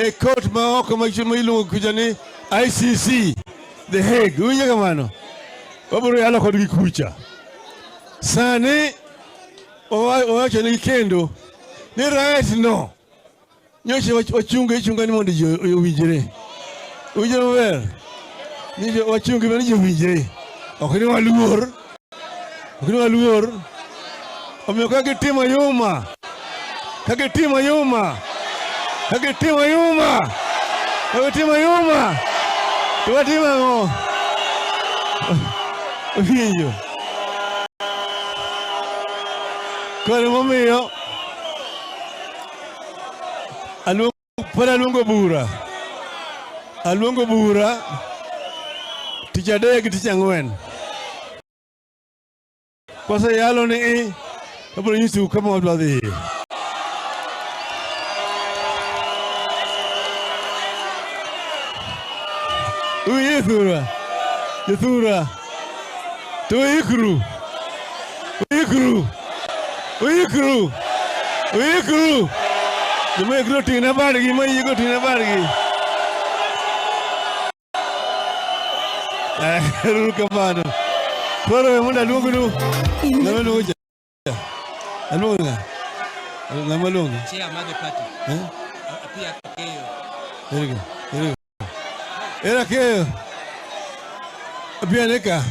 e court maoko mailuongo kuja ni ICC The Hague. Winjo kamano. Wabiro yalo kodgi kucha. Sani owacho ni kendo ni right no. Nyoche wachunga ni mondo owinjre. Winjo maber. Ni wachunga ni owinjre. Ok ni waluor. Ok ni waluor. Omiyo kagitimo yuma. Kagitimo yuma. Kagitimo yuma. Kagitimo yuma. Tuwatimo ngo. Winjo. Kore momiyo aluongo bura. Aluongo bura tich adek tich ang'wen. Kose yalo ni abiro nyisiu kama wadwa dhi. Uyithura. Yithura. Tuikru. Uyikru. Uyikru. Uyikru. Jumekru tina bargi mayigo tina bargi. Kamano. Koro munda luongo Namalunga. Alunga. Namalunga. Chairman of the party. Apia Keyo. Era Keyo. Apia Neka.